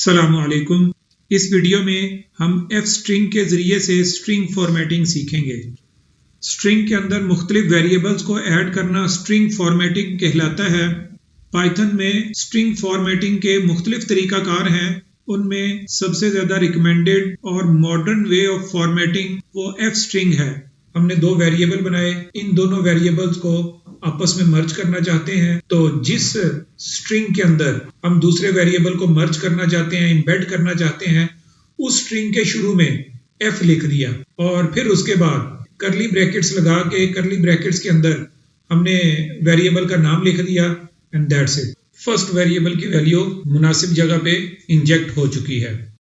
अस्सलामुअलैकुम। इस वीडियो में हम एफ स्ट्रिंग के ज़रिए से स्ट्रिंग फॉर्मेटिंग सीखेंगे। स्ट्रिंग के अंदर मुख्तलिफ वेरिएबल्स को ऐड करना स्ट्रिंग फॉर्मेटिंग कहलाता है। पाइथन में स्ट्रिंग फॉर्मेटिंग के मुख्तलिफ तरीक़ाकार हैं। उनमें सबसे ज़्यादा रिकमेंडेड और मॉडर्न वे ऑफ फॉर्मेटिंग वो एफ स्ट्रिंग है। हमने दो वेरिएबल बनाए, इन दोनों वेरिएबल्स को आपस में मर्ज करना चाहते हैं, तो जिस स्ट्रिंग के अंदर हम दूसरे वेरिएबल को मर्ज करना चाहते हैं, इंबेड करना चाहते हैं, उस स्ट्रिंग के शुरू में एफ लिख दिया और फिर उसके बाद करली ब्रैकेट्स लगा के करली ब्रैकेट्स के अंदर हमने वेरिएबल का नाम लिख दिया and that's it. First variable की वैल्यू मुनासिब जगह पे इंजेक्ट हो चुकी है।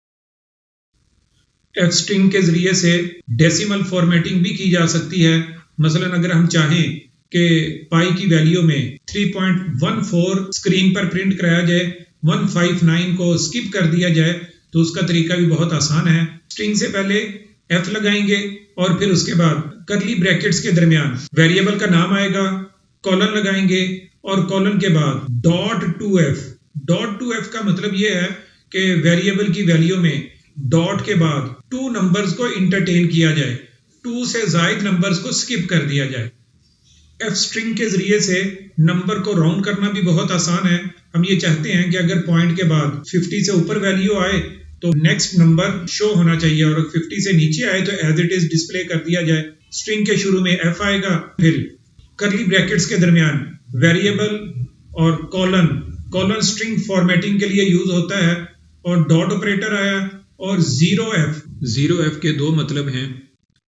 एफ स्ट्रिंग के जरिए से डेसिमल फॉर्मेटिंग भी की जा सकती है। मसलन अगर हम चाहें कि पाई की वैल्यू में 3.14 स्क्रीन पर प्रिंट कराया जाए, 159 को स्किप कर दिया जाए, तो उसका तरीका भी बहुत आसान है। स्ट्रिंग से पहले एफ लगाएंगे और फिर उसके बाद करली ब्रैकेट्स के दरमियान वेरिएबल का नाम आएगा, कॉलन लगाएंगे और कॉलन के बाद .2f। .2f का मतलब ये है कि वेरिएबल की वैल्यू में डॉट के बाद 2 नंबर्स को इंटरटेन किया जाए, 2 से जायद नंबर्स को स्किप कर दिया जाए। एफ स्ट्रिंग के जरिए से नंबर को राउंड करना भी बहुत आसान है। हम ये चाहते हैं कि अगर पॉइंट के बाद 50 से ऊपर वैल्यू आए तो नेक्स्ट नंबर शो होना चाहिए और 50 से नीचे आए तो एज इट इज डिस्प्ले कर दिया जाए। स्ट्रिंग के शुरू में एफ आएगा, फिर करली ब्रैकेट्स के दरमियान वेरिएबल और कॉलन स्ट्रिंग फॉर्मेटिंग के लिए यूज होता है और डॉट ऑपरेटर आया और 0f के दो मतलब हैं।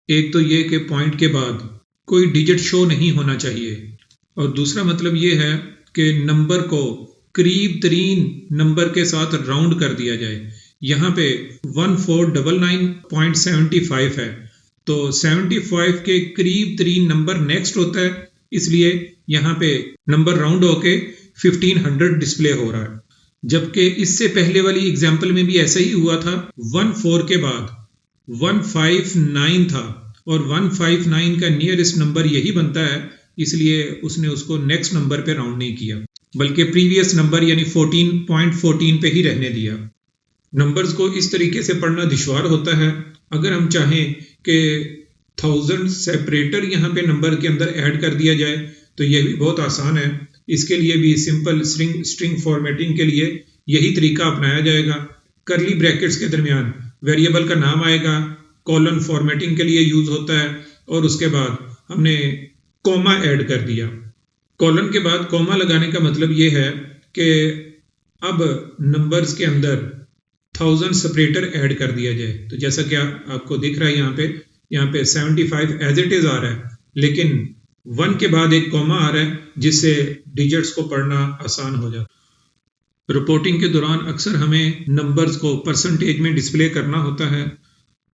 एक तो ये कि पॉइंट के बाद कोई डिजिट शो नहीं होना चाहिए और दूसरा मतलब ये है कि नंबर को करीब तरीन नंबर के साथ राउंड कर दिया जाए। यहाँ पे 1499.75 है, तो 75 के करीब तरीन नंबर नेक्स्ट होता है, इसलिए यहाँ पे नंबर राउंड होके 1500 डिस्प्ले हो रहा है। जबकि इससे पहले वाली एग्जाम्पल में भी ऐसा ही हुआ था। 14 के बाद 159 था और 159 का नियरेस्ट नंबर यही बनता है, इसलिए उसने उसको नेक्स्ट नंबर पे राउंड नहीं किया, बल्कि प्रीवियस नंबर यानी 14.14 पे ही रहने दिया। नंबर्स को इस तरीके से पढ़ना दुश्वार होता है। अगर हम चाहें कि 1000 सेपरेटर यहाँ पे नंबर के अंदर ऐड कर दिया जाए तो यह भी बहुत आसान है। इसके लिए भी सिंपल स्ट्रिंग फॉर्मेटिंग के लिए यही तरीका अपनाया जाएगा। करली ब्रैकेट्स के दरमियान वेरिएबल का नाम आएगा, कॉलन फॉर्मेटिंग के लिए यूज होता है और उसके बाद हमने कॉमा ऐड कर दिया। कॉलन के बाद कॉमा लगाने का मतलब ये है कि अब नंबर्स के अंदर 1000 सेपरेटर ऐड कर दिया जाए। तो जैसा कि आपको दिख रहा है यहाँ पे 75 एज इट इज आ रहा है, लेकिन 1 के बाद एक कॉमा आ रहा है जिससे डिजिट्स को पढ़ना आसान हो जाता। रिपोर्टिंग के दौरान अक्सर हमें नंबर्स को परसेंटेज में डिस्प्ले करना होता है।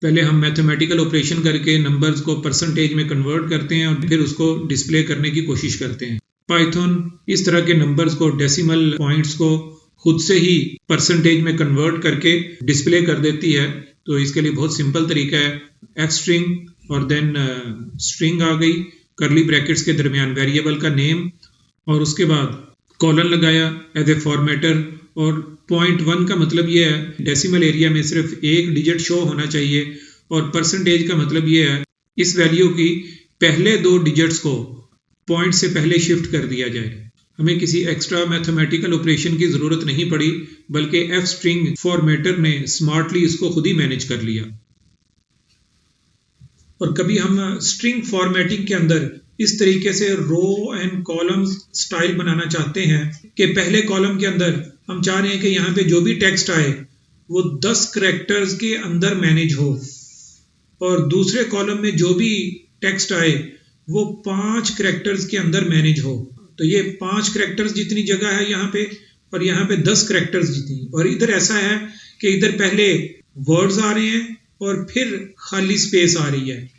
पहले हम मैथमेटिकल ऑपरेशन करके नंबर्स को परसेंटेज में कन्वर्ट करते हैं और फिर उसको डिस्प्ले करने की कोशिश करते हैं। पाइथन इस तरह के नंबर्स को, डेसिमल पॉइंट्स को खुद से ही परसेंटेज में कन्वर्ट करके डिस्प्ले कर देती है। तो इसके लिए बहुत सिंपल तरीका है, एफ स्ट्रिंग और देन स्ट्रिंग आ गई, करली ब्रैकेट्स के दरमियान वेरिएबल का नेम और उसके बाद कॉलन लगाया एज ए फॉर्मेटर। और 0.1 का मतलब ये है डेसिमल एरिया में सिर्फ एक डिजिट शो होना चाहिए और परसेंटेज का मतलब ये है इस वैल्यू की पहले 2 डिजिट्स को पॉइंट से पहले शिफ्ट कर दिया जाए। हमें किसी एक्स्ट्रा मैथमेटिकल ऑपरेशन की जरूरत नहीं पड़ी, बल्कि एफ स्ट्रिंग फॉर्मेटर ने स्मार्टली इसको खुद ही मैनेज कर लिया। और कभी हम स्ट्रिंग फॉर्मेटिंग के अंदर इस तरीके से रो एंड कॉलम स्टाइल बनाना चाहते हैं कि पहले कॉलम के अंदर हम चाह रहे हैं कि यहाँ पे जो भी टेक्स्ट आए वो 10 कैरेक्टर्स के अंदर मैनेज हो और दूसरे कॉलम में जो भी टेक्स्ट आए वो 5 कैरेक्टर्स के अंदर मैनेज हो। तो ये 5 कैरेक्टर्स जितनी जगह है यहाँ पे और यहाँ पे 10 कैरेक्टर्स जितनी। और इधर ऐसा है कि इधर पहले वर्ड्स आ रहे हैं और फिर खाली स्पेस आ रही है,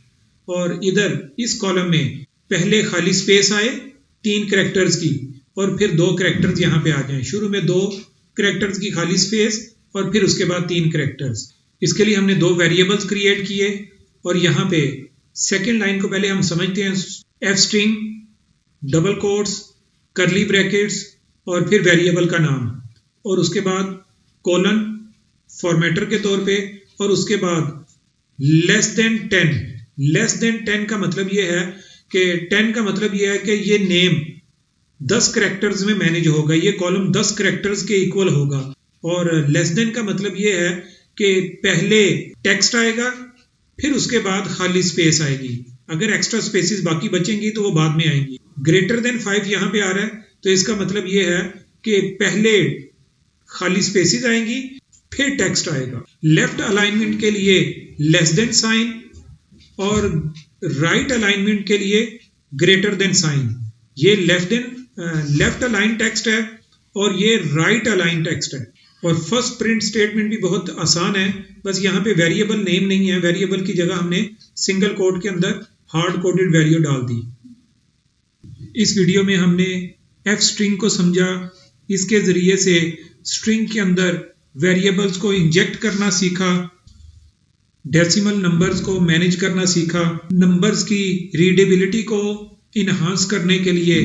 और इधर इस कॉलम में पहले खाली स्पेस आए 3 कैरेक्टर्स की और फिर 2 कैरेक्टर्स यहाँ पे आ जाएं। शुरू में 2 कैरेक्टर्स की खाली स्पेस और फिर उसके बाद 3 कैरेक्टर्स। इसके लिए हमने 2 वेरिएबल्स क्रिएट किए और यहाँ पे सेकेंड लाइन को पहले हम समझते हैं, एफ स्ट्रिंग, डबल कोट्स, करली ब्रैकेट्स और फिर वेरिएबल का नाम और उसके बाद कोलन फॉर्मेटर के तौर पे, और उसके बाद लेस देन 10। लेस देन 10 का मतलब ये है कि 10 का मतलब ये है कि ये नेम 10 करैक्टर्स में मैनेज होगा, ये कॉलम 10 करैक्टर्स के इक्वल होगा। और लेस देन का मतलब ये है कि पहले टेक्स्ट आएगा, फिर उसके बाद खाली स्पेस आएगी। अगर एक्स्ट्रा स्पेसेस बाकी बचेंगी तो वो बाद में आएंगी। ग्रेटर देन 5 यहाँ पे आ रहा है, तो इसका मतलब ये है कि पहले खाली स्पेसेस आएंगी, फिर टेक्स्ट आएगा। लेफ्ट अलाइनमेंट के लिए लेस देन साइन, और राइट अलाइनमेंट के लिए ग्रेटर देन साइन। ये लेफ्ट अलाइन टेक्स्ट है और ये राइट अलाइन टेक्स्ट है। और फर्स्ट प्रिंट स्टेटमेंट भी बहुत आसान है, बस यहाँ पे वेरिएबल नेम नहीं है, वेरिएबल की जगह हमने सिंगल कोट के अंदर हार्ड कोडेड वैल्यू डाल दी। इस वीडियो में हमने एफ स्ट्रिंग को समझा, इसके जरिए से स्ट्रिंग के अंदर वेरिएबल्स को इंजेक्ट करना सीखा, डेसिमल नंबर्स को मैनेज करना सीखा, नंबर्स की रीडेबिलिटी को इन्हांस करने के लिए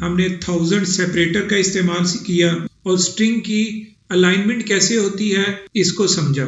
हमने 1000 सेपरेटर का इस्तेमाल किया, और स्ट्रिंग की अलाइनमेंट कैसे होती है इसको समझा।